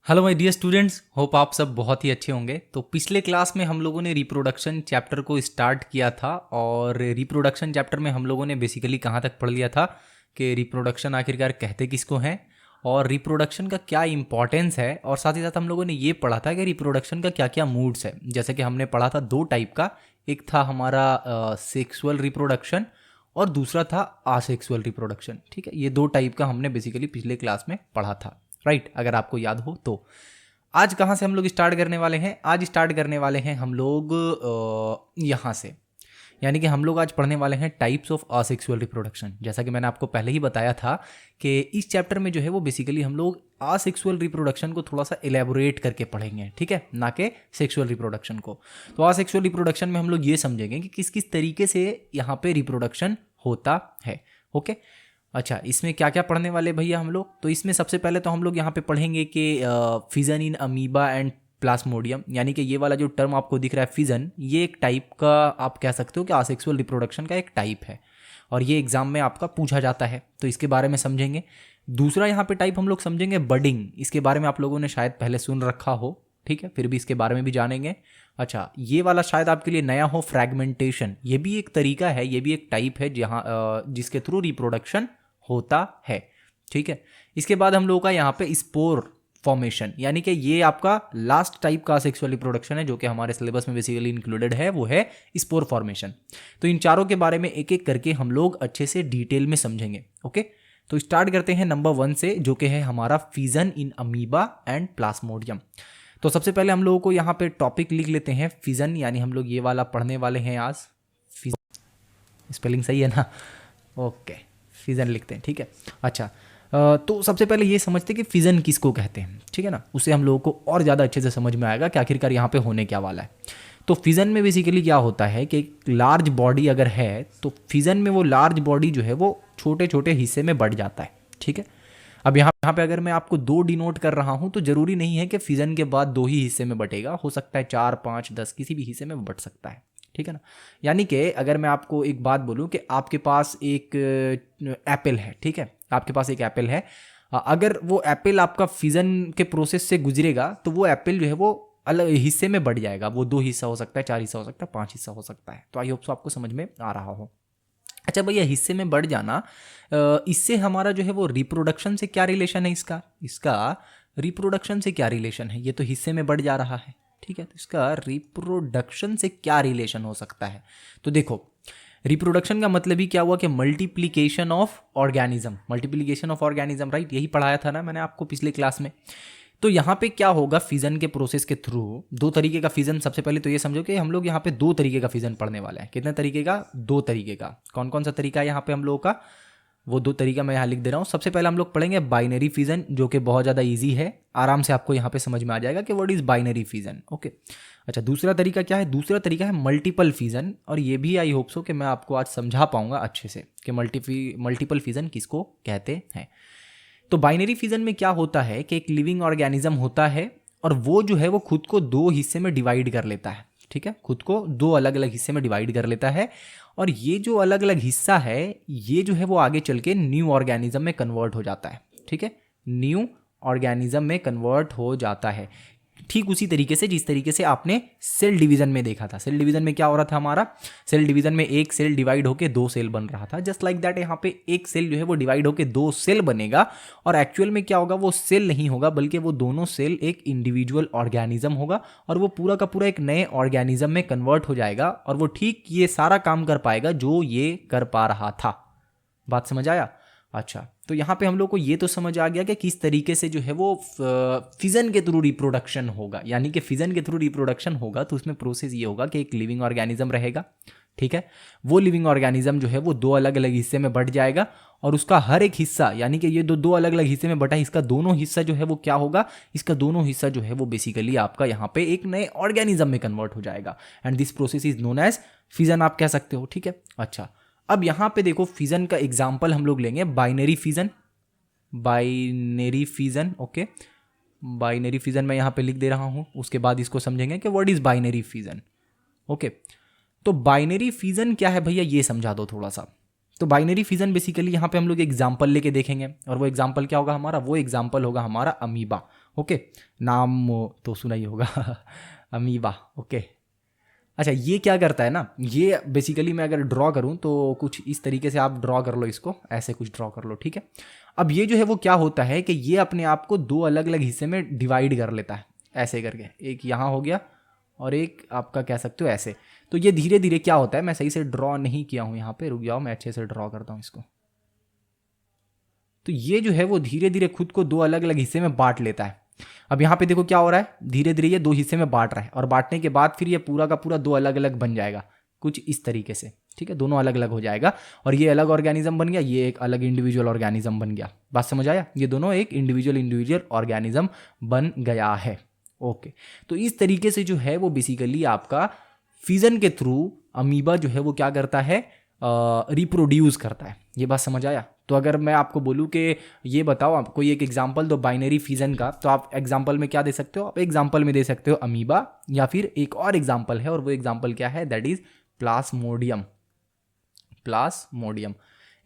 Hello my dear students, hope आप सब बहुत ही अच्छे होंगे। तो पिछले क्लास में हम लोगों ने रिप्रोडक्शन चैप्टर को स्टार्ट किया था और रिप्रोडक्शन चैप्टर में हम लोगों ने बेसिकली कहाँ तक पढ़ लिया था कि रिप्रोडक्शन आखिरकार कहते किसको हैं और रिप्रोडक्शन का क्या इंपॉर्टेंस है। और साथ ही साथ हम लोगों ने ये पढ़ा था कि रिप्रोडक्शन का क्या क्या मूड्स है। जैसे कि हमने पढ़ा था दो टाइप का, एक था हमारा सेक्सुअल रिप्रोडक्शन और दूसरा था आसेक्सुअल रिप्रोडक्शन। ठीक है, ये दो टाइप का हमने बेसिकली पिछले क्लास में पढ़ा था, राइट अगर आपको याद हो तो। आज कहाँ से हम लोग स्टार्ट करने वाले हैं? आज स्टार्ट करने वाले हैं हम लोग यहाँ से, यानी कि हम लोग आज पढ़ने वाले हैं टाइप्स ऑफ असेक्सुअल रिप्रोडक्शन। जैसा कि मैंने आपको पहले ही बताया था कि इस चैप्टर में जो है वो बेसिकली हम लोग असेक्सुअल रिप्रोडक्शन को थोड़ा सा एलेबोरेट करके पढ़ेंगे, ठीक है, ना कि सेक्सुअल रिप्रोडक्शन को। तो असेक्सुअल रिप्रोडक्शन में हम लोग ये समझेंगे कि किस किस तरीके से यहाँ पे रिप्रोडक्शन होता है। ओके, अच्छा, इसमें क्या क्या पढ़ने वाले भैया हम लोग? तो इसमें सबसे पहले तो हम लोग यहाँ पे पढ़ेंगे कि fission in amoeba and Plasmodium, यानी कि ये वाला जो टर्म आपको दिख रहा है फिजन, ये एक टाइप का आप कह सकते हो कि असेक्सुअल रिप्रोडक्शन का एक टाइप है और ये एग्जाम में आपका पूछा जाता है, तो इसके बारे में समझेंगे। दूसरा यहाँ पे टाइप हम लोग समझेंगे बडिंग। इसके बारे में आप लोगों ने शायद पहले सुन रखा हो, ठीक है, फिर भी इसके बारे में भी जानेंगे। अच्छा, ये वाला शायद आपके लिए नया हो, फ्रैगमेंटेशन। ये भी एक तरीका है, ये भी एक टाइप है जहाँ जिसके थ्रू रिप्रोडक्शन होता है, ठीक है। इसके बाद हम लोगों का यहाँ पे स्पोर फॉर्मेशन, यानी कि ये आपका लास्ट टाइप का सेक्सुअल रिप्रोडक्शन है जो कि हमारे सिलेबस में बेसिकली इंक्लूडेड है, वो है स्पोर फॉर्मेशन। तो इन चारों के बारे में एक एक करके हम लोग अच्छे से डिटेल में समझेंगे। ओके, तो स्टार्ट करते हैं नंबर 1 से, जो कि है हमारा fission in amoeba and Plasmodium. तो सबसे पहले हम लोगों को यहाँ पे टॉपिक लिख लेते हैं फिजन, यानी हम लोग ये वाला पढ़ने वाले हैं आज। स्पेलिंग सही है ना? ओके, फिजन लिखते हैं, ठीक है। अच्छा, तो सबसे पहले ये समझते हैं कि फिजन किसको कहते हैं, ठीक है ना। उससे हम लोगों को और ज़्यादा अच्छे से समझ में आएगा कि आखिरकार यहाँ पे होने क्या वाला है। तो फिजन में बेसिकली क्या होता है कि एक लार्ज बॉडी अगर है तो फिजन में वो लार्ज बॉडी जो है वो छोटे छोटे हिस्से में बढ़ जाता है, ठीक है। अब यहाँ पे अगर मैं आपको 2 डिनोट कर रहा हूँ तो ज़रूरी नहीं है कि फिजन के बाद 2 ही हिस्से में बटेगा, हो सकता है 4, 5, 10 किसी भी हिस्से में बट सकता है, ठीक है ना। यानी कि अगर मैं आपको एक बात बोलूं कि आपके पास एक एप्पल है, ठीक है, आपके पास एक एप्पल है। अगर वो एप्पल आपका फिजन के प्रोसेस से गुजरेगा तो वो एप्पल जो है वो अलग हिस्से में बढ़ जाएगा। वो 2 हिस्सा हो सकता है, 4 हिस्सा हो सकता है, 5 हिस्सा हो सकता है। तो आई होप सो आपको समझ में आ रहा हो। अच्छा भैया, हिस्से में बढ़ जाना, इससे हमारा जो है वो रिप्रोडक्शन से क्या रिलेशन है? इसका रिप्रोडक्शन से क्या रिलेशन है? ये तो हिस्से में बढ़ जा रहा है, ठीक है, तो इसका रिप्रोडक्शन से क्या रिलेशन हो सकता है? तो देखो, रिप्रोडक्शन का मतलब ही क्या हुआ कि multiplication of organism, multiplication of organism, right, यही पढ़ाया था ना मैंने आपको पिछले क्लास में। तो यहाँ पे क्या होगा, फिजन के प्रोसेस के थ्रू 2 तरीके का फिजन। सबसे पहले तो ये समझो कि हम लोग यहाँ पे 2 तरीके का फिजन पढ़ने वाले हैं। कितने तरीके का? 2 तरीके का। कौन कौन सा तरीका है यहाँ पे हम लोगों का? वो 2 तरीका मैं यहाँ लिख दे रहा हूँ। सबसे पहले हम लोग पढ़ेंगे बाइनरी फिजन, जो कि बहुत ज़्यादा ईजी है, आराम से आपको यहाँ पे समझ में आ जाएगा कि what is binary fission. Okay, अच्छा, दूसरा तरीका क्या है? दूसरा तरीका है मल्टीपल फिजन, और ये भी आई होप सो कि मैं आपको आज समझा पाऊंगा अच्छे से कि मल्टीपल फिजन किसको कहते हैं। तो बाइनरी फिजन में क्या होता है कि एक लिविंग ऑर्गेनिज्म होता है और वो जो है वो खुद को 2 हिस्से में डिवाइड कर लेता है, ठीक है, खुद को 2 अलग अलग हिस्से में डिवाइड कर लेता है। और ये जो अलग अलग हिस्सा है ये जो है वो आगे चल के न्यू ऑर्गेनिज्म में कन्वर्ट हो जाता है, ठीक है, न्यू ऑर्गेनिज्म में कन्वर्ट हो जाता है। ठीक उसी तरीके से जिस तरीके से आपने सेल डिवीजन में देखा था। सेल डिवीजन में क्या हो रहा था हमारा? सेल डिवीजन में एक सेल डिवाइड होकर 2 सेल बन रहा था। जस्ट लाइक दैट यहाँ पे एक सेल जो है वो डिवाइड होकर 2 सेल बनेगा, और एक्चुअल में क्या होगा, वो सेल नहीं होगा बल्कि वो दोनों सेल एक इंडिविजुअल ऑर्गेनिज्म होगा, और वो पूरा का पूरा एक नए ऑर्गेनिज्म में कन्वर्ट हो जाएगा, और वो ठीक ये सारा काम कर पाएगा जो ये कर पा रहा था। बात समझ आया? अच्छा, तो यहाँ पे हम लोग को ये तो समझ आ गया कि किस तरीके से जो है वो फिजन के थ्रू रिप्रोडक्शन होगा। यानी कि फिजन के थ्रू रिप्रोडक्शन होगा तो उसमें प्रोसेस ये होगा कि एक लिविंग ऑर्गेनिज्म रहेगा, ठीक है, वो लिविंग ऑर्गेनिज्म जो है वो 2 अलग अलग हिस्से में बट जाएगा, और उसका हर एक हिस्सा, यानी कि ये दो अलग अलग हिस्से में बटा है, इसका दोनों हिस्सा जो है वो क्या होगा, इसका दोनों हिस्सा जो है वो बेसिकली आपका यहाँ पे एक नए ऑर्गेनिज्म में कन्वर्ट हो जाएगा, and this process is known as fission, आप कह सकते हो, ठीक है। अच्छा, अब यहाँ पे देखो, फिजन का एग्जाम्पल हम लोग लेंगे binary fission. Binary fission, okay, binary fission मैं यहाँ पे लिख दे रहा हूँ, उसके बाद इसको समझेंगे कि what is binary fission. Okay, तो बाइनरी फिजन क्या है भैया, ये समझा दो थोड़ा सा। तो बाइनरी फिजन बेसिकली यहाँ पे हम लोग एग्जाम्पल लेके देखेंगे, और वो एग्जाम्पल क्या होगा हमारा? वो एग्जाम्पल होगा हमारा अमीबा। ओके, नाम तो सुना ही होगा अमीबा। ओके, अच्छा ये क्या करता है ना, ये बेसिकली मैं अगर ड्रॉ करूँ तो कुछ इस तरीके से आप ड्रॉ कर लो इसको, ऐसे कुछ ड्रॉ कर लो, ठीक है। अब ये जो है वो क्या होता है कि ये अपने आप को दो अलग अलग हिस्से में डिवाइड कर लेता है, ऐसे करके, एक यहाँ हो गया और एक आपका कह सकते हो ऐसे। तो ये धीरे धीरे क्या होता है, मैं सही से ड्रॉ नहीं किया हूँ यहाँ पे, रुक जाओ मैं अच्छे से ड्रॉ करता हूँ इसको। तो ये जो है वो धीरे धीरे खुद को दो अलग अलग हिस्से में बांट लेता है। अब यहाँ पे देखो क्या हो रहा है, धीरे धीरे ये दो हिस्से में बांट रहा है, और बांटने के बाद फिर ये पूरा का पूरा दो अलग अलग बन जाएगा कुछ इस तरीके से, ठीक है, दोनों अलग अलग हो जाएगा और ये अलग ऑर्गेनिज्म बन गया, ये एक अलग इंडिविजुअल ऑर्गेनिज्म बन गया। बात समझ आया, ये दोनों एक इंडिविजुअल ऑर्गेनिज्म बन गया है। ओके, तो इस तरीके से जो है वो बेसिकली आपका फिजन के थ्रू अमीबा जो है वो क्या करता है, रिप्रोड्यूस करता है। ये बात समझ आया। तो अगर मैं आपको बोलूँ कि ये बताओ, आप कोई एक एग्जांपल दो बाइनरी फिजन का, तो आप एग्जांपल में क्या दे सकते हो, आप एग्जांपल में दे सकते हो अमीबा, या फिर एक और एग्जांपल है और वो एग्जांपल क्या है, that is Plasmodium. Plasmodium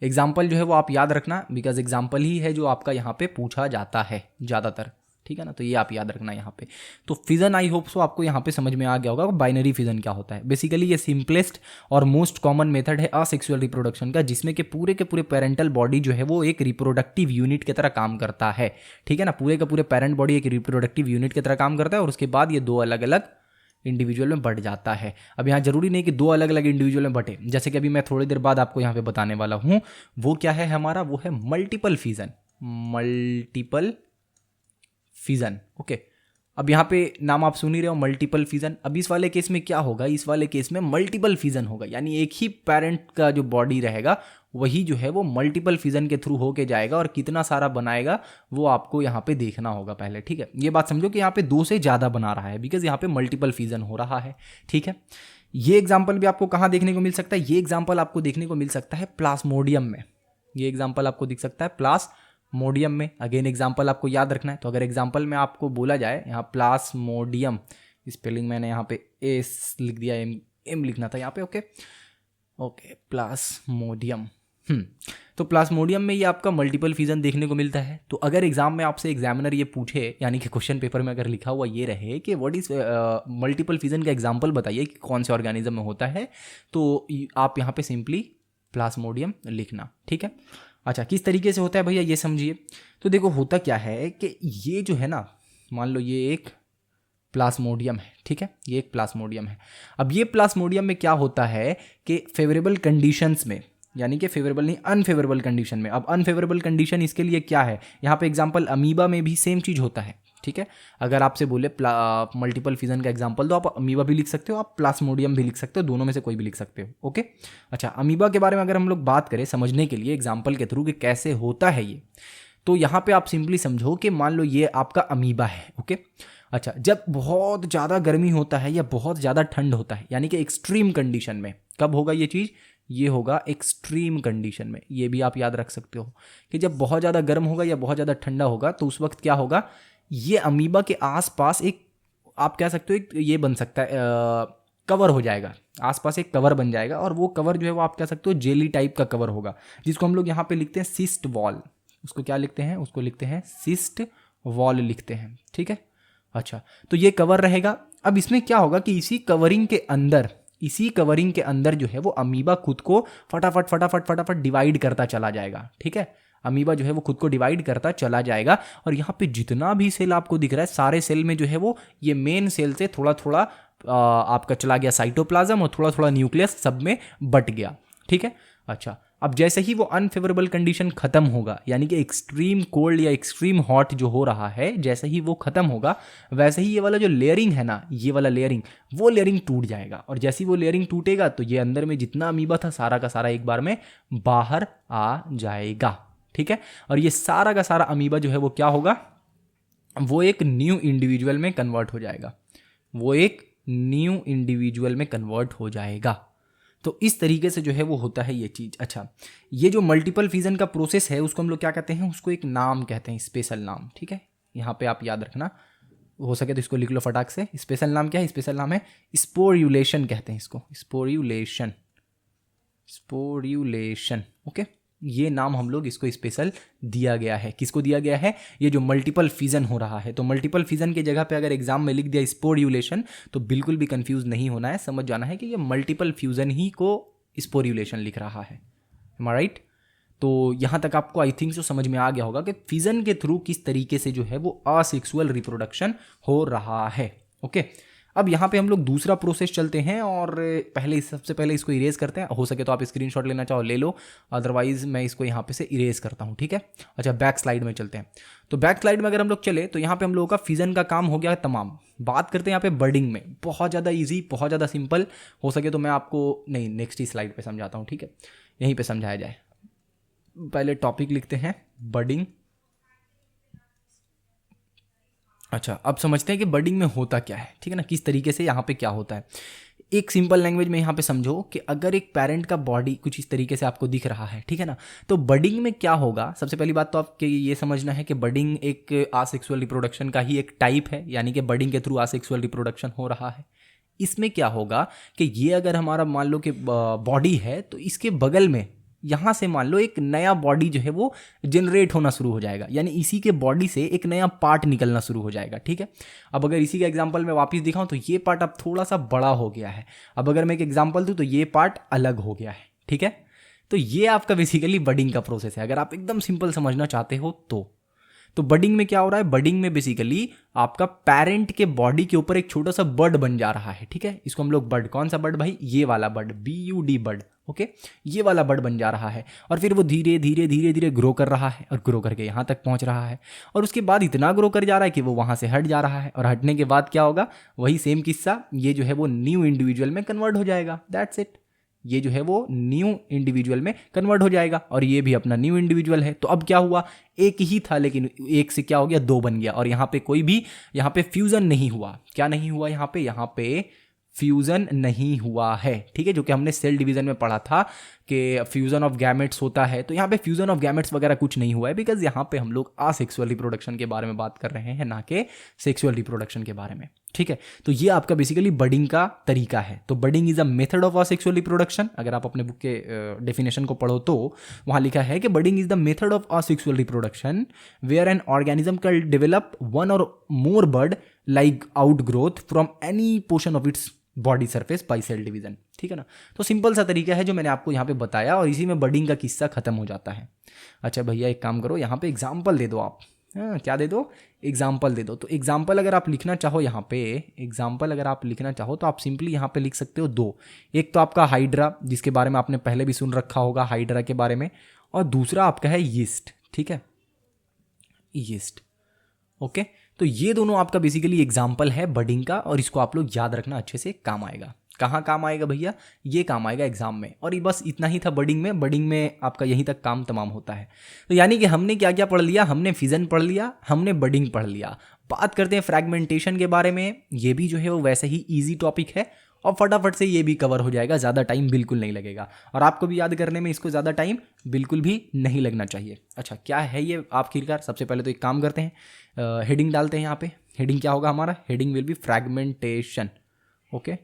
example जो है वो आप याद रखना, बिकॉज एग्जांपल ही है जो आपका यहाँ पे पूछा जाता है ज़्यादातर, ठीक है ना। तो ये आप याद रखना यहाँ पे। तो फिजन आई होप सो आपको यहाँ पे समझ में आ गया होगा बाइनरी फिजन क्या होता है। बेसिकली ये सिंपलेस्ट और मोस्ट कॉमन मेथड है असेक्सुअल रिप्रोडक्शन का, जिसमें कि पूरे के पूरे पेरेंटल बॉडी जो है वो एक रिप्रोडक्टिव यूनिट की तरह काम करता है, ठीक है ना। पूरे का पूरे पेरेंट बॉडी एक रिप्रोडक्टिव यूनिट की तरह काम करता है और उसके बाद ये दो अलग अलग इंडिविजुअल में बढ़ जाता है। अब यहाँ जरूरी नहीं कि दो अलग अलग इंडिविजुअल में बटे, जैसे कि अभी मैं थोड़ी देर बाद आपको यहाँ पे बताने वाला हूँ। वो क्या है हमारा, वो है multiple fission. Multiple fission, okay. अब यहाँ पे नाम आप सुन ही रहे हो, मल्टीपल फिजन। अब इस वाले केस में क्या होगा, इस वाले केस में मल्टीपल फिजन होगा, यानी एक ही पेरेंट का जो बॉडी रहेगा वही जो है वो मल्टीपल फिजन के थ्रू होके जाएगा, और कितना सारा बनाएगा वो आपको यहाँ पे देखना होगा पहले, ठीक है। ये बात समझो कि यहाँ पे दो से ज़्यादा बना रहा है, बिकॉज यहाँ पे मल्टीपल फिजन हो रहा है, ठीक है। ये एग्जाम्पल भी आपको कहाँ देखने को मिल सकता है, ये एग्जाम्पल आपको देखने को मिल सकता है प्लाज्मोडियम में। ये एग्जाम्पल आपको दिख सकता है प्लाज्मोडियम में। अगेन एग्जाम्पल आपको याद रखना है। तो अगर एग्जाम्पल में आपको बोला जाए, यहाँ प्लाज्मोडियम, स्पेलिंग मैंने यहाँ पे एस लिख दिया, एम लिखना था यहाँ पे, ओके ओके, प्लाज्मोडियम। तो प्लाज्मोडियम में ये आपका मल्टीपल फिजन देखने को मिलता है। तो अगर एग्जाम में आपसे एग्जामिनर ये पूछे, यानी कि क्वेश्चन पेपर में अगर लिखा हुआ ये रहे कि व्हाट इज मल्टीपल फिजन का एग्जाम्पल बताइए कि कौन से ऑर्गेनिज्म में होता है, तो आप यहाँ पे सिंपली प्लाज्मोडियम लिखना, ठीक है। अच्छा, किस तरीके से होता है भैया ये समझिए। तो देखो होता क्या है कि ये जो है ना, मान लो ये एक प्लाज्मोडियम है, ठीक है, ये एक प्लाज्मोडियम है। अब ये प्लाज्मोडियम में क्या होता है कि फेवरेबल कंडीशंस में, यानी कि फेवरेबल नहीं अनफेवरेबल कंडीशन में। अब अनफेवरेबल कंडीशन इसके लिए क्या है, यहाँ पे एग्जांपल अमीबा में भी सेम चीज़ होता है, ठीक है। अगर आपसे बोले मल्टीपल फिजन का एग्जांपल दो, आप अमीबा भी लिख सकते हो, आप प्लाज्मोडियम भी लिख सकते हो, दोनों में से कोई भी लिख सकते हो, ओके। अच्छा, अमीबा के बारे में अगर हम लोग बात करें समझने के लिए एग्जाम्पल के थ्रू कि कैसे होता है ये, तो यहाँ पे आप सिंपली समझो कि मान लो ये आपका अमीबा है, ओके। अच्छा, जब बहुत ज़्यादा गर्मी होता है या बहुत ज़्यादा ठंड होता है, यानी कि एक्सट्रीम कंडीशन में, कब होगा ये चीज़, ये होगा एक्सट्रीम कंडीशन में। ये भी आप याद रख सकते हो कि जब बहुत ज़्यादा गर्म होगा या बहुत ज़्यादा ठंडा होगा, तो उस वक्त क्या होगा, ये अमीबा के आसपास एक, आप कह सकते हो एक ये बन सकता है, कवर हो जाएगा, आसपास एक कवर बन जाएगा, और वो कवर जो है वो आप कह सकते हो जेली टाइप का कवर होगा, जिसको हम लोग यहाँ पे लिखते हैं सिस्ट वॉल। उसको क्या लिखते हैं, उसको लिखते हैं सिस्ट वॉल लिखते हैं, ठीक है। अच्छा, तो ये कवर रहेगा। अब इसमें क्या होगा कि इसी कवरिंग के अंदर जो है वो अमीबा खुद को फटाफट डिवाइड करता चला जाएगा, ठीक है। अमीबा जो है वो खुद को डिवाइड करता चला जाएगा, और यहाँ पे जितना भी सेल आपको दिख रहा है, सारे सेल में जो है वो ये मेन सेल से थोड़ा थोड़ा आपका चला गया साइटोप्लाज्म, और थोड़ा थोड़ा न्यूक्लियस सब में बट गया, ठीक है। अच्छा, अब जैसे ही वो अनफेवरेबल कंडीशन खत्म होगा, यानी कि एक्सट्रीम कोल्ड या एक्सट्रीम हॉट जो हो रहा है, जैसे ही वो खत्म होगा, वैसे ही ये वाला जो लेयरिंग है ना, ये वाला लेयरिंग, वो लेयरिंग टूट जाएगा, और जैसे ही वो लेयरिंग टूटेगा तो ये अंदर में जितना अमीबा था सारा का सारा एक बार में बाहर आ जाएगा, ठीक है। और ये सारा का सारा अमीबा जो है वो क्या होगा, वो एक न्यू इंडिविजुअल में कन्वर्ट हो जाएगा, वो एक न्यू इंडिविजुअल में कन्वर्ट हो जाएगा। तो इस तरीके से जो है वो होता है ये चीज़। अच्छा, ये जो मल्टीपल फिजन का प्रोसेस है उसको हम लोग क्या कहते हैं, उसको एक नाम कहते हैं, स्पेशल नाम, ठीक है। यहाँ पे आप याद रखना, हो सके तो इसको लिख लो फटाक से। स्पेशल नाम क्या है, स्पेशल नाम है स्पोर्यूलेशन कहते हैं इसको, स्पोर्यूलेशन, ओके। ये नाम हम लोग इसको स्पेशल दिया गया है। किसको दिया गया है? ये जो मल्टीपल फिजन हो रहा है, तो मल्टीपल फिजन की जगह पे अगर एग्जाम में लिख दिया स्पोर्यूलेशन तो बिल्कुल भी कंफ्यूज नहीं होना है, समझ जाना है कि ये मल्टीपल फ्यूजन ही को स्पोर्यूलेशन लिख रहा है। राइट? तो यहाँ तक आपको आई थिंक जो समझ में आ गया होगा कि फिजन के थ्रू किस तरीके से जो है वो असेक्सुअल रिप्रोडक्शन हो रहा है। ओके, अब यहाँ पे हम लोग दूसरा प्रोसेस चलते हैं और सबसे पहले इसको इरेज करते हैं। हो सके तो आप स्क्रीनशॉट लेना चाहो ले लो, अदरवाइज मैं इसको यहाँ पे से इरेज करता हूँ। ठीक है, अच्छा बैक स्लाइड में चलते हैं। तो बैक स्लाइड में अगर हम लोग चले तो यहाँ पे हम लोगों का फिजन का काम हो गया तमाम। बात करते हैं यहाँ पे बर्डिंग में, बहुत ज़्यादा ईजी, बहुत ज़्यादा सिंपल। हो सके तो मैं आपको नहीं नेक्स्ट ही स्लाइड पर समझाता हूँ। ठीक है, यहीं पर समझाया जाए। पहले टॉपिक लिखते हैं बर्डिंग। अच्छा, अब समझते हैं कि बर्डिंग में होता क्या है। ठीक है ना, किस तरीके से यहाँ पे क्या होता है। एक सिंपल लैंग्वेज में यहाँ पे समझो कि अगर एक पेरेंट का बॉडी कुछ इस तरीके से आपको दिख रहा है, ठीक है ना, तो बर्डिंग में क्या होगा। सबसे पहली बात तो आपके ये समझना है कि बर्डिंग एक आसेक्सुअल रिप्रोडक्शन का ही एक टाइप है, यानी कि बर्डिंग के थ्रू आसेक्सुअल रिप्रोडक्शन हो रहा है। इसमें क्या होगा कि ये अगर हमारा मान लो कि बॉडी है तो इसके बगल में यहाँ से मान लो एक नया बॉडी जो है वो जनरेट होना शुरू हो जाएगा, यानी इसी के बॉडी से एक नया पार्ट निकलना शुरू हो जाएगा। ठीक है, अब अगर इसी का एग्जांपल मैं वापस दिखाऊं तो ये पार्ट अब थोड़ा सा बड़ा हो गया है। अब अगर मैं एक एग्जांपल दूं तो ये पार्ट अलग हो गया है। ठीक है, तो ये आपका बेसिकली बडिंग का प्रोसेस है, अगर आप एकदम सिंपल समझना चाहते हो तो बडिंग में क्या हो रहा है। बडिंग में बेसिकली आपका पेरेंट के बॉडी के ऊपर एक छोटा सा बर्ड बन जा रहा है। ठीक है, इसको हम लोग बर्ड, कौन सा बर्ड भाई? ये वाला बर्ड, BUD बर्ड। ओके, ये वाला बर्ड बन जा रहा है और फिर वो धीरे धीरे धीरे धीरे ग्रो कर रहा है और ग्रो करके यहाँ तक पहुँच रहा है और उसके बाद इतना ग्रो कर जा रहा है कि वो वहाँ से हट जा रहा है और हटने के बाद क्या होगा, वही सेम किस्सा, ये जो है वो न्यू इंडिविजुअल में कन्वर्ट हो जाएगा। दैट्स इट, ये जो है वो न्यू इंडिविजुअल में कन्वर्ट हो जाएगा और ये भी अपना न्यू इंडिविजुअल है। तो अब क्या हुआ, एक ही था लेकिन एक से क्या हो गया, दो बन गया और यहाँ पे कोई भी यहाँ पे फ्यूजन नहीं हुआ। क्या नहीं हुआ यहाँ पे फ्यूजन नहीं हुआ है। ठीक है, जो कि हमने सेल डिवीजन में पढ़ा था कि फ्यूजन ऑफ गैमेट्स होता है, तो यहाँ पे फ्यूजन ऑफ गैमेट्स वगैरह कुछ नहीं हुआ है, बिकॉज यहाँ पे हम लोग असेक्सुअल रिप्रोडक्शन के बारे में बात कर रहे हैं, ना कि सेक्सुअल रिप्रोडक्शन के बारे में। ठीक है, तो ये आपका बेसिकली बडिंग का तरीका है। तो budding is a method of asexual reproduction. अगर आप अपने बुक के डेफिनेशन को पढ़ो तो वहाँ लिखा है कि budding is the method of asexual reproduction where an organism can develop one or more bird like outgrowth from any portion of its body surface by cell division. ठीक है ना, तो सिंपल सा तरीका है जो मैंने आपको यहाँ पे बताया और इसी में बडिंग का किस्सा खत्म हो जाता है। अच्छा भैया एक काम करो, यहाँ पे एग्जाम्पल दे दो आप। क्या दे दो? एग्जाम्पल दे दो। तो एग्जाम्पल अगर आप लिखना चाहो यहाँ पे, एग्जाम्पल अगर आप लिखना चाहो तो आप सिंपली यहाँ पे लिख सकते हो दो। एक तो आपका हाइड्रा, जिसके बारे में आपने पहले भी सुन रखा होगा हाइड्रा के बारे में, और दूसरा आपका है यीस्ट। ठीक है, यीस्ट। ओके, तो ये दोनों आपका बेसिकली एग्जाम्पल है बडिंग का और इसको आप लोग याद रखना, अच्छे से काम आएगा। कहाँ काम आएगा भैया? ये काम आएगा एग्जाम में। और ये बस इतना ही था बडिंग में। बडिंग में आपका यहीं तक काम तमाम होता है। तो यानी कि हमने क्या क्या पढ़ लिया? हमने फिजन पढ़ लिया, हमने बडिंग पढ़ लिया। बात करते हैं फ्रैगमेंटेशन के बारे में। ये भी जो है वो वैसे ही ईजी टॉपिक है और फटाफट से ये भी कवर हो जाएगा, ज़्यादा टाइम बिल्कुल नहीं लगेगा और आपको भी याद करने में इसको ज़्यादा टाइम बिल्कुल भी नहीं लगना चाहिए। अच्छा, क्या है ये आखिरकार? सबसे पहले तो एक काम करते हैं, हेडिंग डालते हैं यहाँ पे। हेडिंग क्या होगा हमारा? Heading will be fragmentation. Okay,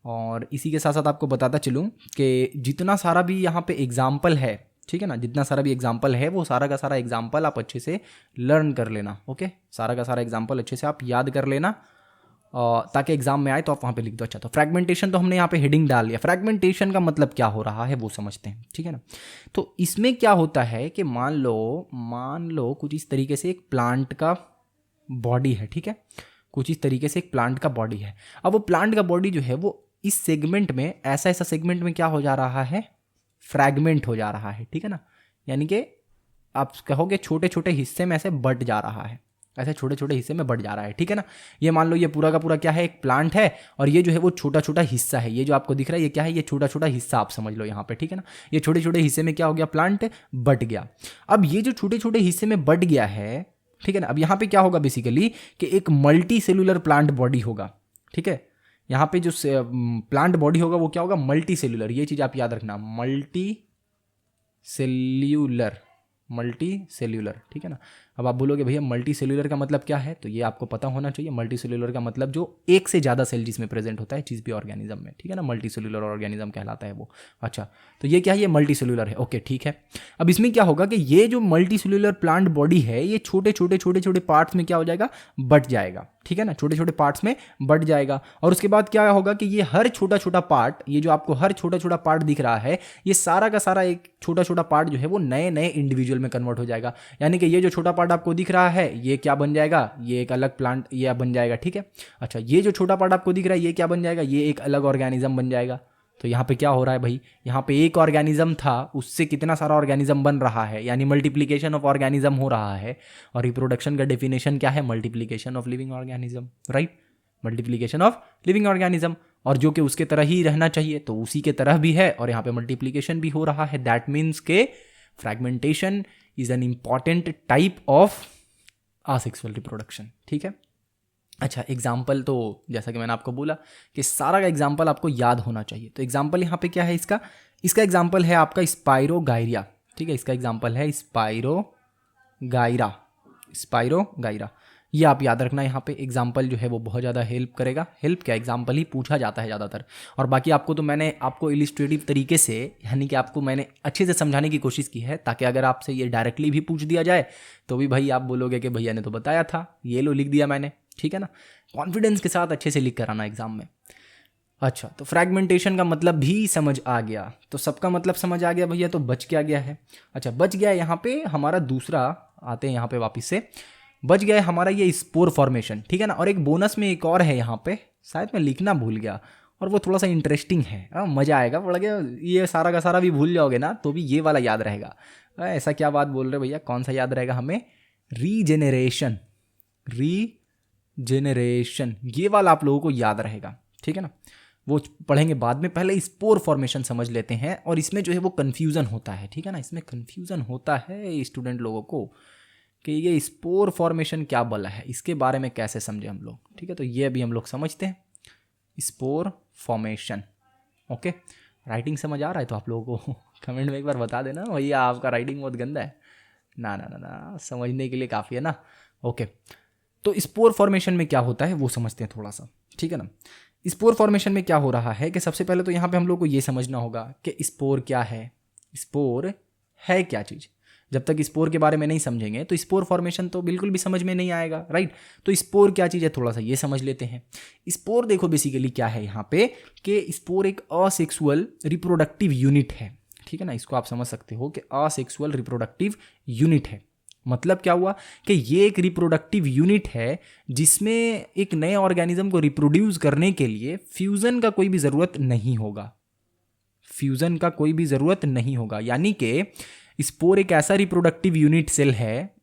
और इसी के साथ साथ आपको बताता चलूँ कि जितना सारा भी यहाँ पे एग्जाम्पल है, ठीक है ना, जितना सारा भी एग्जाम्पल है वो सारा का सारा एग्जाम्पल आप अच्छे से लर्न कर लेना। ओके, सारा का सारा एग्जाम्पल अच्छे से आप याद कर लेना ताकि एग्जाम में आए तो आप वहाँ पे लिख दो। अच्छा, तो फ्रैगमेंटेशन तो हमने यहाँ पे हेडिंग डाल लिया। फ्रैगमेंटेशन का मतलब क्या हो रहा है वो समझते हैं। ठीक है ना, तो इसमें क्या होता है कि मान लो कुछ इस तरीके से एक प्लांट का बॉडी है। ठीक है, कुछ इस तरीके से एक प्लांट का बॉडी है। अब वो प्लांट का बॉडी जो है वो इस सेगमेंट में, ऐसा सेगमेंट में क्या हो जा रहा है? फ्रैगमेंट हो जा रहा है। ठीक है ना, यानी कि आप कहोगे छोटे छोटे हिस्से में ऐसे बट जा रहा है, ऐसे छोटे छोटे हिस्से में बढ़ जा रहा है। ठीक है ना, ये मान लो ये पूरा का पूरा क्या है? एक प्लांट है और ये जो है वो छोटा छोटा हिस्सा है। ये जो आपको दिख रहा है ये क्या है? ये छोटा छोटा हिस्सा आप समझ लो यहाँ पे। ठीक है ना, ये छोटे छोटे हिस्से में क्या हो गया? प्लांट बट गया। अब ये जो छोटे छोटे हिस्से में बट गया है, ठीक है ना, अब यहाँ पे क्या होगा बेसिकली कि एक मल्टी सेलुलर प्लांट बॉडी होगा। ठीक है, यहाँ पे जो प्लांट बॉडी होगा वो क्या होगा? Multi cellular. ये चीज आप याद रखना, मल्टी सेल्यूलर। मल्टी सेल्यूलर, ठीक है ना। अब आप बोलोगे भैया मल्टी सेल्यूलर का मतलब क्या है, तो ये आपको पता होना चाहिए। मल्टी सेल्यूलर का मतलब जो एक से ज़्यादा सेल जिसमें प्रेजेंट होता है किसी भी ऑर्गेनिज्म में, ठीक है ना, मल्टी सेल्यूलर ऑर्गेनिज्म कहलाता है वो। अच्छा, तो ये क्या है, ये मल्टी सेल्यूलर है, ओके ठीक है। अब इसमें क्या होगा कि ये जो मल्टी सेल्यूलर प्लांट बॉडी है ये छोटे छोटे पार्ट्स में क्या हो जाएगा, बट जाएगा, ठीक है ना, छोटे छोटे पार्ट्स में बट जाएगा। और उसके बाद क्या होगा कि ये हर छोटा छोटा पार्ट, ये जो आपको हर छोटा छोटा पार्ट दिख रहा है, ये सारा का सारा एक छोटा छोटा पार्ट जो है वो नए नए इंडिविजुअल में कन्वर्ट हो जाएगा। यानी कि ये जो छोटा पार्ट आपको दिख रहा है ये क्या बन जाएगा, ये एक अलग प्लांट ये बन जाएगा, ठीक है। अच्छा, ये जो छोटा पार्ट आपको दिख रहा है ये क्या बन जाएगा, ये एक अलग ऑर्गेनिज्म बन जाएगा। तो यहाँ पे क्या हो रहा है भाई, यहाँ पे एक ऑर्गेनिज्म था उससे कितना सारा ऑर्गेनिज्म बन रहा है, यानी मल्टीप्लिकेशन ऑफ ऑर्गेनिज्म हो रहा है। और रिप्रोडक्शन का डेफिनेशन क्या है, multiplication of living organism, right, multiplication of living organism. और जो कि उसके तरह ही रहना चाहिए तो उसी के तरह भी है, और यहाँ पे मल्टीप्लिकेशन भी हो रहा है। दैट मीन्स के fragmentation is an important type of asexual reproduction, ठीक है। अच्छा, एग्जाम्पल तो जैसा कि मैंने आपको बोला कि सारा का एग्जाम्पल आपको याद होना चाहिए। तो एग्जाम्पल यहाँ पे क्या है इसका एग्जाम्पल है आपका स्पाइरोगायरिया, ठीक है, इसका एग्जाम्पल है स्पाइरोगायरा। ये आप याद रखना, यहाँ पे एग्जाम्पल जो है वो बहुत ज़्यादा हेल्प करेगा। हेल्प क्या, एग्जाम्पल ही पूछा जाता है ज़्यादातर। और बाकी आपको तो मैंने आपको इलिस्ट्रेटिव तरीके से, यानी कि आपको मैंने अच्छे से समझाने की कोशिश की है, ताकि अगर आपसे ये डायरेक्टली भी पूछ दिया जाए तो भी भाई आप बोलोगे कि भैया ने तो बताया था, ये लो लिख दिया मैंने, ठीक है ना। कॉन्फिडेंस के साथ अच्छे से लिख कर आना एग्जाम में। अच्छा, तो फ्रैगमेंटेशन का मतलब भी समझ आ गया, तो सबका मतलब समझ आ गया भैया, तो बच क्या गया है। अच्छा, बच गया है यहाँ पे हमारा दूसरा, आते हैं यहाँ पे वापस से, बच गया है हमारा ये स्पोर फॉर्मेशन, ठीक है ना। और एक बोनस में एक और है यहाँ पे, शायद मैं लिखना भूल गया, और वो थोड़ा सा इंटरेस्टिंग है, मज़ा आएगा पढ़ के। ये सारा का सारा भी भूल जाओगे ना तो भी ये वाला याद रहेगा। ऐसा क्या बात बोल रहे भैया, कौन सा याद रहेगा हमें, रीजेनरेशन, ये वाला आप लोगों को याद रहेगा, ठीक है ना। वो पढ़ेंगे बाद में, पहले स्पोर फॉर्मेशन समझ लेते हैं। और इसमें जो है वो कन्फ्यूज़न होता है, ठीक है ना, इसमें कन्फ्यूज़न होता है स्टूडेंट लोगों को कि ये स्पोर फॉर्मेशन क्या बला है, इसके बारे में कैसे समझे हम लोग, ठीक है। तो ये अभी हम लोग समझते हैं स्पोर फॉर्मेशन, ओके। राइटिंग समझ आ रहा है तो आप लोगों को कमेंट में एक बार बता देना भैया आपका राइटिंग बहुत गंदा है। ना ना ना ना, समझने के लिए काफ़ी है ना, ओके। तो स्पोर फॉर्मेशन में क्या होता है वो समझते हैं थोड़ा सा, ठीक है ना। स्पोर फॉर्मेशन में क्या हो रहा है कि सबसे पहले तो यहाँ पे हम लोग को ये समझना होगा कि स्पोर क्या है, स्पोर है क्या चीज़। जब तक स्पोर के बारे में नहीं समझेंगे तो स्पोर फॉर्मेशन तो बिल्कुल भी समझ में नहीं आएगा, राइट। तो स्पोर क्या चीज़ है थोड़ा सा ये समझ लेते हैं। स्पोर देखो बेसिकली क्या है यहाँ पे कि स्पोर एक असेक्सुअल रिप्रोडक्टिव यूनिट है, ठीक है ना। इसको आप समझ सकते हो कि असेक्सुअल रिप्रोडक्टिव यूनिट है। मतलब क्या हुआ कि ये एक रिप्रोडक्टिव यूनिट है जिसमें एक नए ऑर्गेनिज्म को रिप्रोड्यूस करने के लिए फ्यूज़न का कोई भी ज़रूरत नहीं होगा, फ्यूज़न का कोई भी ज़रूरत नहीं होगा। यानी कि स्पोर एक ऐसा रिप्रोडक्टिव यूनिट सेल है,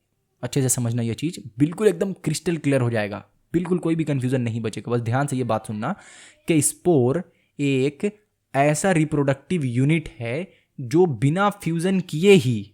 अच्छे से समझना ये चीज़, बिल्कुल एकदम क्रिस्टल क्लियर हो जाएगा, बिल्कुल कोई भी कन्फ्यूज़न नहीं बचेगा। बस ध्यान से ये बात सुनना कि स्पोर एक ऐसा रिप्रोडक्टिव यूनिट है जो बिना फ्यूज़न किए ही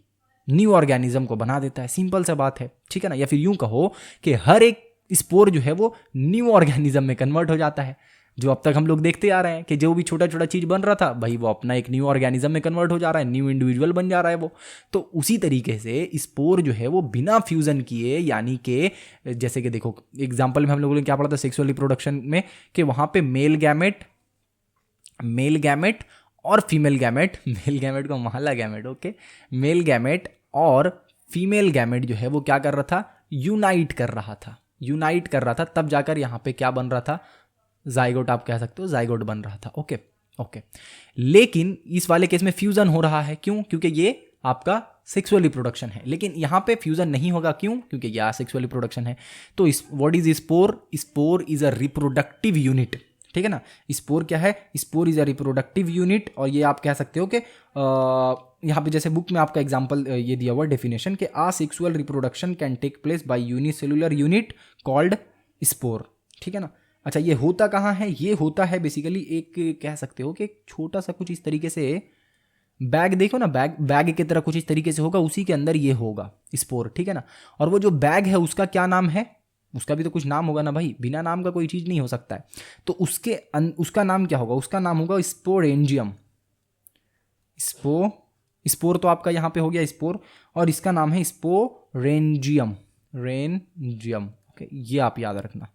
न्यू ऑर्गेनिज्म को बना देता है। सिंपल सा बात है, ठीक है ना। या फिर यूं कहो कि हर एक स्पोर जो है वो न्यू ऑर्गेनिज्म में कन्वर्ट हो जाता है। जो अब तक हम लोग देखते आ रहे हैं कि जो भी छोटा छोटा चीज़ बन रहा था भाई वो अपना एक न्यू ऑर्गेनिज्म में कन्वर्ट हो जा रहा है, न्यू इंडिविजुअल बन जा रहा है वो। तो उसी तरीके से स्पोर जो है वो बिना फ्यूज़न किए, यानी कि जैसे कि देखो एग्जाम्पल में हम लोगों ने क्या पढ़ा था सेक्सुअल रिप्रोडक्शन में कि वहाँ पे मेल गैमेट और फीमेल गैमेट, मेल गैमेट को महला गैमेट, ओके, मेल गैमेट और फीमेल गैमेट जो है वो क्या कर रहा था, यूनाइट कर रहा था, तब जाकर यहाँ पे क्या बन रहा था, जाइगोट आप कह सकते हो, जाइगोट बन रहा था, ओके ओके। लेकिन इस वाले केस में फ्यूजन हो रहा है, क्यों, क्योंकि ये आपका सेक्सुअल रिप्रोडक्शन है। लेकिन यहाँ पे फ्यूजन नहीं होगा, क्यों, क्योंकि यह सेक्सुअल रिप्रोडक्शन है। तो इस what is spore, spore is a reproductive unit, ठीक है ना। स्पोर क्या है, spore is a reproductive unit. और ये आप कह सकते हो कि यहाँ पे जैसे बुक में आपका एग्जांपल ये दिया हुआ डेफिनेशन कि asexual reproduction can take place by unicellular unit called spore, ठीक है ना। अच्छा, ये होता कहाँ है, ये होता है बेसिकली एक कह सकते हो कि एक छोटा सा कुछ इस तरीके से बैग देखो ना, बैग की तरह कुछ इस तरीके से होगा, उसी के अंदर ये होगा स्पोर, ठीक है ना। और वो जो बैग है उसका क्या नाम है, उसका भी तो कुछ नाम होगा ना भाई, बिना नाम का कोई चीज़ नहीं हो सकता है। तो उसका नाम क्या होगा, उसका नाम होगा स्पोरेंजियम, स्पोरेंजियम, स्पोर तो आपका यहाँ पे हो गया स्पोर, और इसका नाम है स्पोरेंजियम, रेंजियम। ओके, ये आप याद रखना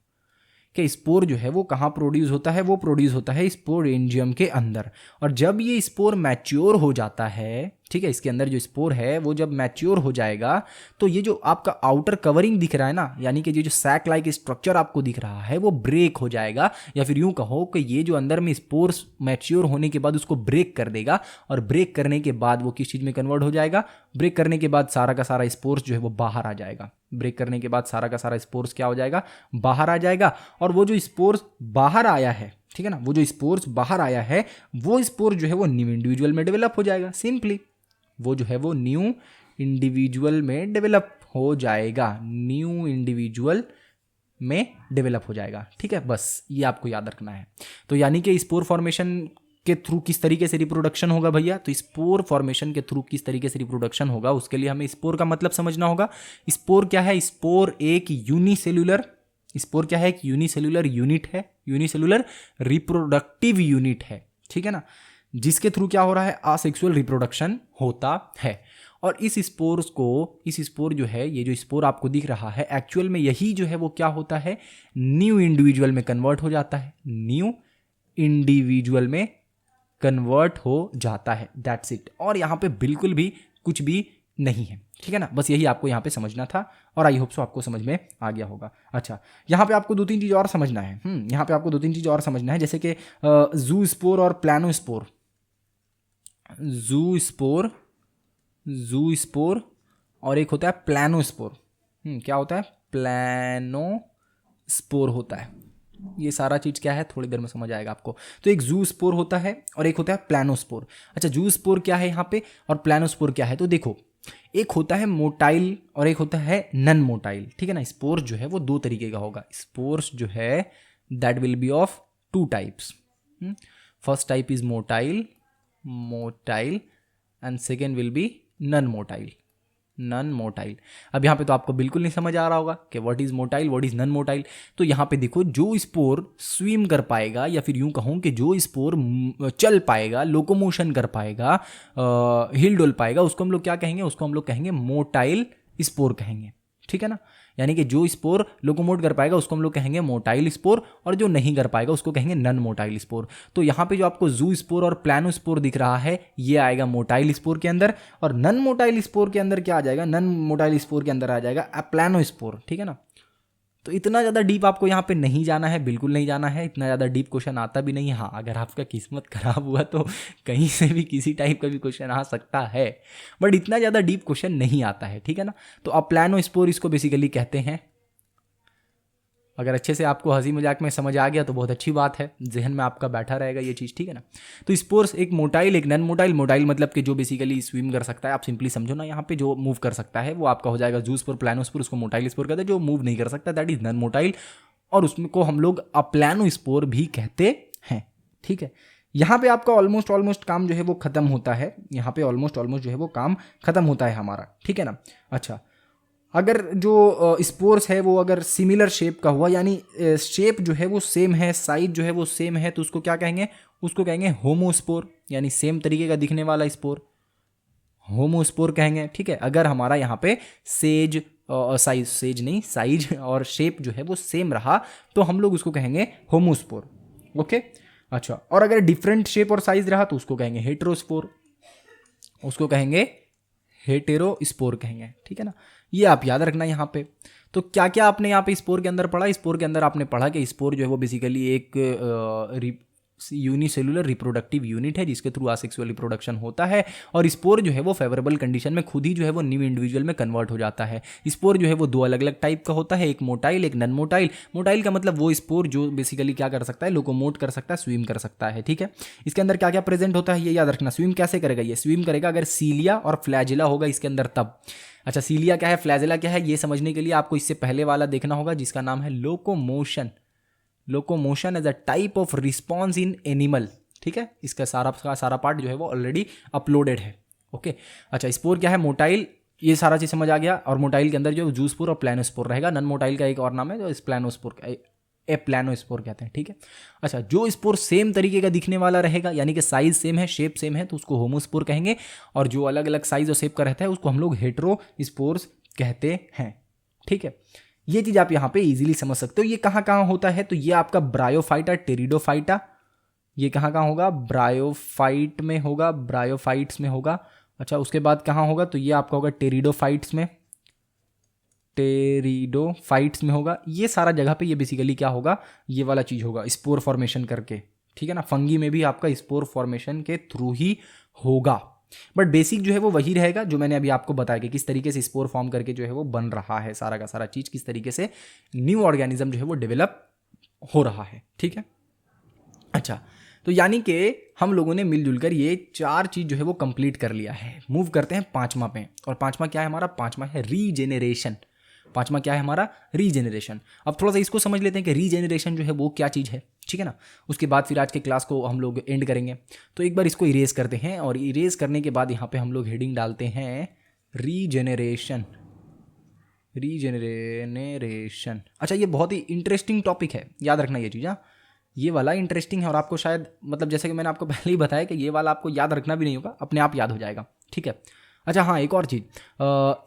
कि स्पोर जो है वो कहाँ प्रोड्यूस होता है, वो प्रोड्यूस होता है स्पोरेंजियम के अंदर। और जब ये स्पोर मैच्योर हो जाता है, ठीक है, इसके अंदर जो स्पोर है वो जब मैच्योर हो जाएगा तो ये जो आपका आउटर कवरिंग दिख रहा है ना, यानी कि ये जो सैक लाइक स्ट्रक्चर आपको दिख रहा है वो ब्रेक हो जाएगा, या फिर यूं कहो कि ये जो अंदर में स्पोर्स मैच्योर होने के बाद उसको ब्रेक कर देगा, और ब्रेक करने के बाद वो किस चीज़ में कन्वर्ट हो जाएगा, ब्रेक करने के बाद सारा का सारा स्पोर्स जो है वो बाहर आ जाएगा। ब्रेक करने के बाद सारा का सारा स्पोर्स क्या हो जाएगा, बाहर आ जाएगा। और वो जो स्पोर्स बाहर आया है, ठीक है ना, वो जो स्पोर्स बाहर आया है वो स्पोर जो है वो न्यू इंडिविजुअल में डेवलप हो जाएगा। सिंपली वो जो है वो न्यू इंडिविजुअल में डेवलप हो जाएगा, न्यू इंडिविजुअल में डेवलप हो जाएगा। ठीक है, बस ये आपको याद रखना है। तो यानी कि स्पोर फॉर्मेशन के थ्रू किस तरीके से रिप्रोडक्शन होगा भैया, तो स्पोर फॉर्मेशन के थ्रू किस तरीके से रिप्रोडक्शन होगा उसके लिए हमें स्पोर का मतलब समझना होगा। स्पोर क्या है, स्पोर एक यूनिसेल्यूलर, स्पोर क्या है, एक यूनिसेल्यूलर यूनिट है, यूनिसेल्यूलर रिप्रोडक्टिव यूनिट है, ठीक है ना, जिसके थ्रू क्या हो रहा है, असेक्सुअल रिप्रोडक्शन होता है। और इस स्पोर्स को, इस स्पोर जो है, ये जो स्पोर आपको दिख रहा है, एक्चुअल में यही जो है वो क्या होता है, न्यू इंडिविजुअल में कन्वर्ट हो जाता है, न्यू इंडिविजुअल में कन्वर्ट हो जाता है, दैट्स इट। और यहाँ पे बिल्कुल भी कुछ भी नहीं है, ठीक है ना, बस यही आपको यहाँ पे समझना था, और आई होप सो आपको समझ में आ गया होगा। अच्छा, यहाँ पे आपको दो तीन चीज़ और समझना है, यहाँ पे आपको दो तीन चीज़ और समझना है, जैसे कि जू स्पोर और प्लानो स्पोर, जू स्पोर और एक होता है प्लानो स्पोर। क्या होता है, प्लानो स्पोर होता है। ये सारा चीज़ क्या है थोड़ी देर में समझ आएगा आपको। तो एक जू स्पोर होता है और एक होता है प्लानो स्पोर। अच्छा, जू स्पोर क्या है यहाँ पे और प्लानो स्पोर क्या है, तो देखो एक होता है मोटाइल और एक होता है नन मोटाइल, ठीक है ना। स्पोर्स जो है वो दो तरीके का होगा, स्पोर्स जो है that will be of two types. First type is motile and second will be non motile. अब यहाँ पे तो आपको बिल्कुल नहीं समझ आ रहा होगा कि what is motile, what is non motile. तो यहाँ पे देखो, जो स्पोर स्विम कर पाएगा, या फिर यूं कहूँ कि जो स्पोर चल पाएगा, लोकोमोशन कर पाएगा, हिल डोल पाएगा, उसको हम लोग क्या कहेंगे, उसको हम लोग कहेंगे मोटाइल स्पोर कहेंगे, ठीक है ना। यानी कि जो स्पोर लोकोमोट कर पाएगा उसको हम लोग कहेंगे मोटाइल स्पोर, और जो नहीं कर पाएगा उसको कहेंगे नन मोटाइल स्पोर। तो यहाँ पे जो आपको जू स्पोर और प्लानो स्पोर दिख रहा है ये आएगा मोटाइल स्पोर के अंदर, और नन मोटाइल स्पोर के अंदर क्या आ जाएगा, नन मोटाइल स्पोर के अंदर आ जाएगा प्लानो स्पोर, ठीक है ना। तो इतना ज़्यादा डीप आपको यहाँ पे नहीं जाना है, बिल्कुल नहीं जाना है, इतना ज़्यादा डीप क्वेश्चन आता भी नहीं है। हाँ, अगर आपका किस्मत खराब हुआ तो कहीं से भी किसी टाइप का भी क्वेश्चन आ सकता है, बट इतना ज़्यादा डीप क्वेश्चन नहीं आता है, ठीक है ना। तो अब प्लानो स्पोर इसको बेसिकली कहते हैं। अगर अच्छे से आपको हंसी मजाक में समझ आ गया तो बहुत अच्छी बात है, जहन में आपका बैठा रहेगा ये चीज़, ठीक है ना। तो स्पोर्स एक मोटाइल एक नन मोटाइल, मोटाइल मतलब कि जो बेसिकली स्विम कर सकता है, आप सिंपली समझो ना, यहाँ पे जो मूव कर सकता है वो आपका हो जाएगा जू स्पोर प्लानो स्पोर, उसको मोटाइल स्पोर कहते हैं। जो मूव नहीं कर सकता दैट इज नन मोटाइल, और उसको हम लोग प्लानो स्पोर भी कहते हैं, ठीक है। यहाँ पे आपका ऑलमोस्ट काम जो है वो खत्म होता है, यहाँ पे ऑलमोस्ट जो है वो काम खत्म होता है हमारा, ठीक है ना। अच्छा, अगर जो स्पोर्स है वो अगर सिमिलर शेप का हुआ, यानी शेप जो है वो सेम है, साइज जो है वो सेम है, तो उसको क्या कहेंगे, उसको कहेंगे होमोस्पोर, यानी सेम तरीके का दिखने वाला स्पोर, होमोस्पोर कहेंगे, ठीक है। अगर हमारा यहाँ पे साइज और शेप जो है वो सेम रहा तो हम लोग उसको कहेंगे होमोस्पोर, ओके। अच्छा, और अगर डिफरेंट शेप और साइज रहा तो उसको कहेंगे हेटेरोस्पोर, उसको कहेंगे हेटेरोस्पोर कहेंगे, ठीक है ना। ये आप याद रखना यहाँ पे। तो क्या क्या आपने यहाँ पे स्पोर के अंदर पढ़ा, स्पोर के अंदर आपने पढ़ा कि स्पोर जो है वो बेसिकली एक यूनिसेल्युलर रिप्रोडक्टिव यूनिट है जिसके थ्रू असेक्सुअल रिप्रोडक्शन होता है, और स्पोर जो है वो फेवरेबल कंडीशन में खुद ही जो है वो न्यू इंडिविजुअल में कन्वर्ट हो जाता है। स्पोर जो है वो दो अलग अलग टाइप का होता है, एक मोटाइल एक नन मोटाइल। मोटाइल का मतलब वो स्पोर जो बेसिकली क्या कर सकता है, लोकोमोट कर सकता है, स्विम कर सकता है, ठीक है। इसके अंदर क्या क्या प्रेजेंट होता है ये याद रखना। स्विम कैसे करेगा, ये स्विम करेगा अगर सीलिया और फ्लैजिला होगा इसके अंदर तब। अच्छा, सीलिया क्या है, फ्लैजिला क्या है, ये समझने के लिए आपको इससे पहले वाला देखना होगा जिसका नाम है locomotion as a type of response in animal, ठीक है। इसका सारा पार्ट जो है वो ऑलरेडी अपलोडेड है, ओके। अच्छा, स्पोर क्या है, मोटाइल, ये सारा चीज़ समझ आ गया। और मोटाइल के अंदर जो जू स्पोर और प्लानो स्पोर रहेगा। नन मोटाइल का एक और नाम है जो प्लानो स्पोर का, एप्लानोस्पोर कहते हैं, ठीक है। अच्छा, जो स्पोर सेम तरीके का दिखने वाला रहेगा, यानी कि साइज सेम है, शेप सेम है, तो उसको होमोस्पोर कहेंगे। और जो अलग अलग साइज और शेप का रहता है उसको हम लोग हेटेरोस्पोर्स कहते हैं, ठीक है। ये चीज आप यहाँ पे इजीली समझ सकते हो। ये कहाँ कहाँ होता है, तो ये आपका ब्रायोफाइटा, टेरिडोफाइटा, ये कहाँ कहाँ होगा, ब्रायोफाइट में होगा, ब्रायोफाइट्स में होगा। अच्छा, उसके बाद कहाँ होगा, तो ये आपका होगा टेरिडोफाइट्स में, टेरिडोफाइट्स में होगा। ये सारा जगह पे ये बेसिकली क्या होगा, ये वाला चीज होगा स्पोर फॉर्मेशन करके, ठीक है ना। फंगी में भी आपका स्पोर फॉर्मेशन के थ्रू ही होगा, बट बेसिक जो है वो वही रहेगा जो मैंने अभी आपको बताया कि किस तरीके से स्पोर फॉर्म करके जो है वो बन रहा है सारा का सारा चीज, किस तरीके से न्यू ऑर्गेनिज्म जो है वो डेवलप हो रहा है, ठीक है। अच्छा, तो यानी कि हम लोगों ने मिलजुल कर ये 4 चीज जो है वो कंप्लीट कर लिया है। मूव करते हैं 5वां पे, और 5वां क्या है हमारा, 5वां है रीजेनरेशन। 5वां क्या है हमारा, रीजेनरेशन। अब थोड़ा सा इसको समझ लेते हैं कि रीजेनरेशन जो है वो क्या चीज़ है, ठीक है ना। उसके बाद फिर आज के क्लास को हम लोग एंड करेंगे। तो एक बार इसको इरेज करते हैं, और इरेज करने के बाद यहाँ पे हम लोग हेडिंग डालते हैं रीजेनरेशन, रीजेनरेशन। अच्छा, ये बहुत ही इंटरेस्टिंग टॉपिक है, याद रखना ये चीज़। ये वाला इंटरेस्टिंग है, और आपको शायद मतलब जैसे कि मैंने आपको पहले ही बताया कि ये वाला आपको याद रखना भी नहीं होगा, अपने आप याद हो जाएगा, ठीक है। अच्छा हाँ, एक और चीज़,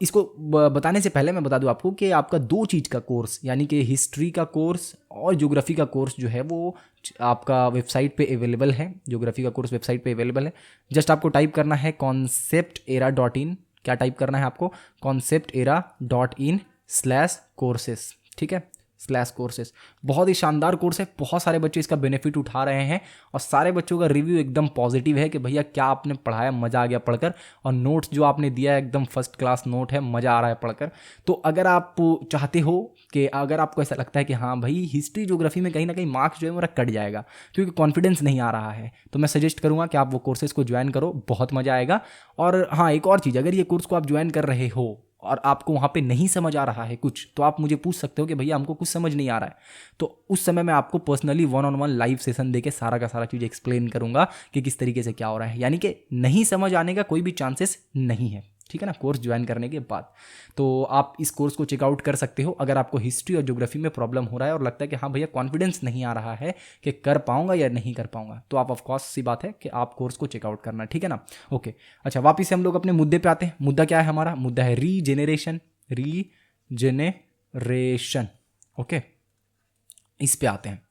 इसको बताने से पहले मैं बता दूं आपको कि आपका 2 चीज़ का कोर्स, यानी कि हिस्ट्री का कोर्स और ज्योग्राफी का कोर्स जो है वो आपका वेबसाइट पे अवेलेबल है। ज्योग्राफी का कोर्स वेबसाइट पे अवेलेबल है। जस्ट आपको टाइप करना है conceptera.in। क्या टाइप करना है आपको, conceptera.in/courses, ठीक है, /courses। बहुत ही शानदार कोर्स है, बहुत सारे बच्चे इसका बेनिफिट उठा रहे हैं, और सारे बच्चों का रिव्यू एकदम पॉजिटिव है कि भैया क्या आपने पढ़ाया, मज़ा आ गया पढ़कर, और नोट्स जो आपने दिया है एकदम फर्स्ट क्लास नोट है, मज़ा आ रहा है पढ़कर। तो अगर आप चाहते हो कि अगर आपको ऐसा लगता है कि हाँ भाई हिस्ट्री ज्योग्राफी में कहीं ना कहीं मार्क्स जो है मेरा कट जाएगा क्योंकि कॉन्फिडेंस नहीं आ रहा है, तो मैं सजेस्ट करूँगा कि आप वो कोर्सेज़ को ज्वाइन करो, बहुत मज़ा आएगा। और हाँ, एक और चीज़, अगर ये कोर्स को आप ज्वाइन कर रहे हो और आपको वहाँ पे नहीं समझ आ रहा है कुछ, तो आप मुझे पूछ सकते हो कि भैया हमको कुछ समझ नहीं आ रहा है, तो उस समय मैं आपको पर्सनली 1-on-1 लाइव सेशन देके सारा का सारा चीज़ एक्सप्लेन करूँगा कि किस तरीके से क्या हो रहा है। यानी कि नहीं समझ आने का कोई भी चांसेस नहीं है, ठीक है ना, कोर्स ज्वाइन करने के बाद। तो आप इस कोर्स को चेकआउट कर सकते हो अगर आपको हिस्ट्री और ज्योग्राफी में प्रॉब्लम हो रहा है और लगता है कि हाँ भैया कॉन्फिडेंस नहीं आ रहा है कि कर पाऊंगा या नहीं कर पाऊंगा, तो आप ऑफकोर्स सी बात है कि आप कोर्स को चेकआउट करना, ठीक है ना। ओके, अच्छा, वापिस से हम लोग अपने मुद्दे पे आते हैं। मुद्दा क्या है हमारा, मुद्दा है रीजेनरेशन, रीजेनरेशन, ओके, इस पे आते हैं।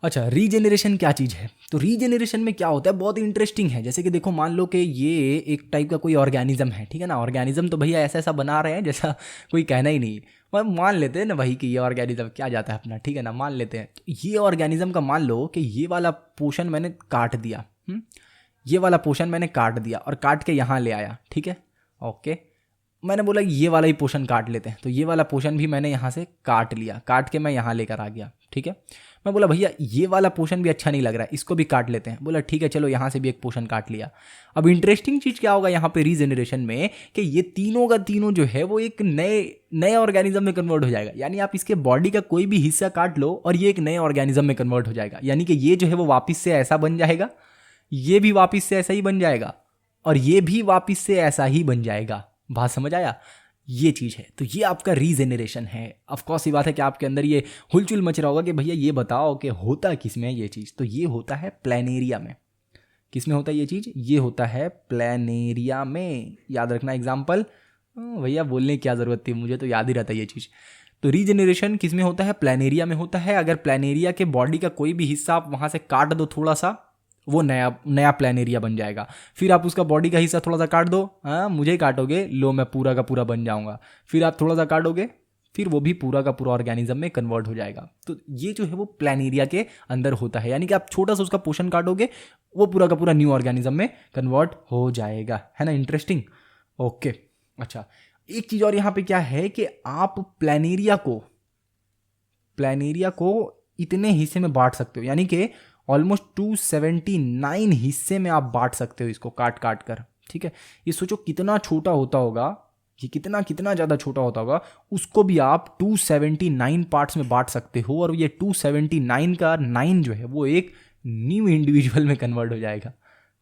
अच्छा, रीजेनरेशन क्या चीज़ है, तो रीजेनरेशन में क्या होता है, बहुत इंटरेस्टिंग है। जैसे कि देखो, मान लो कि ये एक टाइप का कोई ऑर्गेनिज्म है, ठीक है ना। ऑर्गेनिज्म तो भैया ऐसा ऐसा बना रहे हैं जैसा कोई कहना ही नहीं, पर मान लेते हैं ना भाई कि ये ऑर्गेनिज्म क्या जाता है अपना, ठीक है ना, मान लेते हैं। तो ये ऑर्गेनिज्म का मान लो कि ये वाला पोर्शन मैंने काट दिया, ये वाला पोर्शन मैंने काट दिया और काट के यहाँ ले आया, ठीक है, ओके। मैंने बोला ये वाला ही पोर्शन काट लेते हैं, तो ये वाला पोर्शन भी मैंने यहाँ से काट लिया, काट के मैं यहाँ लेकर आ गया, ठीक है। मैं बोला भैया ये वाला पोर्शन भी अच्छा नहीं लग रहा है, इसको भी काट लेते हैं। बोला ठीक है, चलो यहाँ से भी एक पोर्शन काट लिया। अब इंटरेस्टिंग चीज़ क्या होगा यहाँ पे रीजेनरेशन में कि ये तीनों का तीनों जो है वो एक नए ऑर्गेनिज्म में कन्वर्ट हो जाएगा। यानी आप इसके बॉडी का कोई भी हिस्सा काट लो और ये एक नए ऑर्गेनिज्म में कन्वर्ट हो जाएगा। यानी कि ये जो है वो वापस से ऐसा बन जाएगा, ये भी वापस से ऐसा ही बन जाएगा, और ये भी वापस से ऐसा ही बन जाएगा। बात समझ आया, ये चीज़ है। तो ये आपका रीजेनरेशन है। ऑफकोर्स ये बात है कि आपके अंदर ये हुलचुल मच रहा होगा कि भैया ये बताओ कि होता किस में ये चीज़। तो ये होता है प्लेनेरिया में। किस में होता है ये चीज़, ये होता है प्लेनेरिया में। याद रखना एग्जाम्पल, भैया बोलने की क्या ज़रूरत थी, मुझे तो याद ही रहता है ये चीज़। तो रीजेनरेशन किस में होता है, प्लेनेरिया में होता है। अगर प्लेनेरिया के बॉडी का कोई भी हिस्सा आप वहाँ से काट दो थोड़ा सा, वो नया प्लेनेरिया बन जाएगा। फिर आप उसका बॉडी का हिस्सा थोड़ा सा काट दो, हाँ मुझे काटोगे, लो मैं पूरा का पूरा बन जाऊंगा। फिर आप थोड़ा सा काटोगे, फिर वो भी पूरा का पूरा ऑर्गेनिज्म में कन्वर्ट हो जाएगा। तो ये जो है वो प्लेनेरिया के अंदर होता है। यानी कि आप छोटा सा उसका पोर्शन काटोगे, वो पूरा का पूरा न्यू ऑर्गेनिज्म में कन्वर्ट हो जाएगा, है ना। Interesting, okay. अच्छा, एक चीज़ और यहाँ पे क्या है कि आप प्लेनेरिया को इतने हिस्से में बांट सकते हो, यानी कि ऑलमोस्ट 279 हिस्से में आप बांट सकते हो इसको काट काट कर, ठीक है। ये सोचो कितना छोटा होता होगा, ये कितना ज़्यादा छोटा होता होगा, उसको भी आप 279 पार्ट्स में बांट सकते हो। और ये 279 का 9 जो है वो एक न्यू इंडिविजुअल में कन्वर्ट हो जाएगा,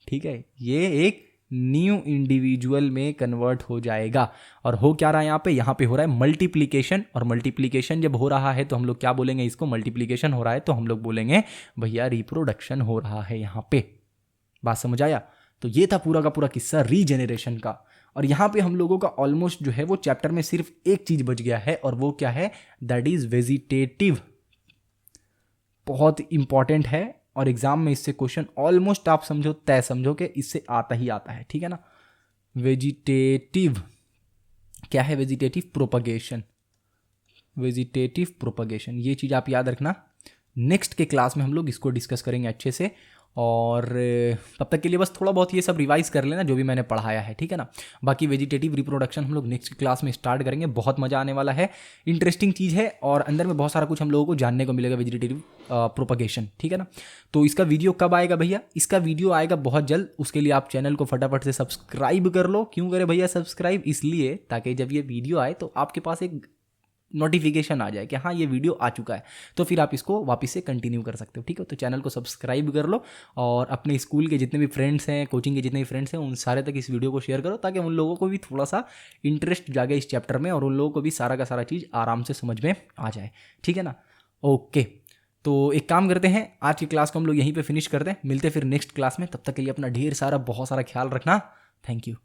ठीक है। ये एक न्यू इंडिविजुअल में कन्वर्ट हो जाएगा। और हो क्या रहा है यहाँ पे हो रहा है मल्टीप्लिकेशन, और मल्टीप्लिकेशन जब हो रहा है तो हम लोग क्या बोलेंगे, इसको मल्टीप्लिकेशन हो रहा है तो हम लोग बोलेंगे भैया रिप्रोडक्शन हो रहा है यहाँ पे। बात समझ आया? तो ये था पूरा का पूरा किस्सा रीजेनरेशन का। और यहाँ पे हम लोगों का ऑलमोस्ट जो है वो चैप्टर में सिर्फ एक चीज बच गया है, और वो क्या है, दैट इज वेजिटेटिव। बहुत इंपॉर्टेंट है और एग्जाम में इससे क्वेश्चन ऑलमोस्ट आप समझो, तय समझो कि इससे आता ही आता है, ठीक है ना। वेजिटेटिव क्या है, वेजिटेटिव प्रोपगेशन, वेजिटेटिव प्रोपगेशन, ये चीज़ आप याद रखना। नेक्स्ट के क्लास में हम लोग इसको डिस्कस करेंगे अच्छे से, और तब तक के लिए बस थोड़ा बहुत ये सब रिवाइज कर लेना जो भी मैंने पढ़ाया है, ठीक है ना। बाकी वेजिटेटिव रिप्रोडक्शन हम लोग नेक्स्ट क्लास में स्टार्ट करेंगे, बहुत मज़ा आने वाला है, इंटरेस्टिंग चीज़ है और अंदर में बहुत सारा कुछ हम लोगों को जानने को मिलेगा वेजिटेटिव प्रोपगेशन, ठीक है ना। तो इसका वीडियो कब आएगा भैया, इसका वीडियो आएगा बहुत जल्द। उसके लिए आप चैनल को फटाफट से सब्सक्राइब कर लो। क्यों करें भैया सब्सक्राइब, इसलिए ताकि जब ये वीडियो आए तो आपके पास एक नोटिफिकेशन आ जाए कि हाँ ये वीडियो आ चुका है, तो फिर आप इसको वापस से कंटिन्यू कर सकते हो, ठीक है। तो चैनल को सब्सक्राइब कर लो और अपने स्कूल के जितने भी फ्रेंड्स हैं, कोचिंग के जितने भी फ्रेंड्स हैं, उन सारे तक इस वीडियो को शेयर करो, ताकि उन लोगों को भी थोड़ा सा इंटरेस्ट जागे इस चैप्टर में, और उन लोगों को भी सारा का सारा चीज़ आराम से समझ में आ जाए, ठीक है ना। ओके, तो एक काम करते हैं, आज की क्लास को हम लोग यहीं पर फिनिश करते हैं, मिलते हैं फिर नेक्स्ट क्लास में। तब तक के लिए अपना ढेर सारा बहुत सारा ख्याल रखना। Thank you.